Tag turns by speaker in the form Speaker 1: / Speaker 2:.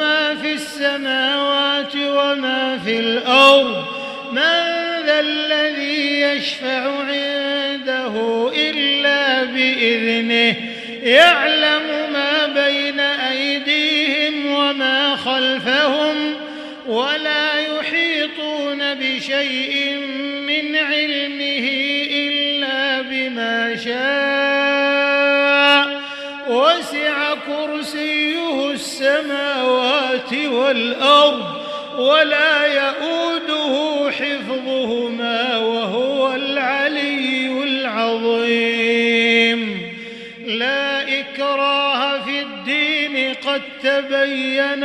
Speaker 1: ما في السماوات وما في الأرض من ذا الذي يشفع عنده إلا بإذنه يعلم ما بين أيديهم وما خلفهم ولا يحيطون بشيء من علمه إلا بما شاء وسع كرسيه السماوات والأرض ولا يؤوده حفظهما وهو العلي العظيم. لا إكراه في الدين قد تبين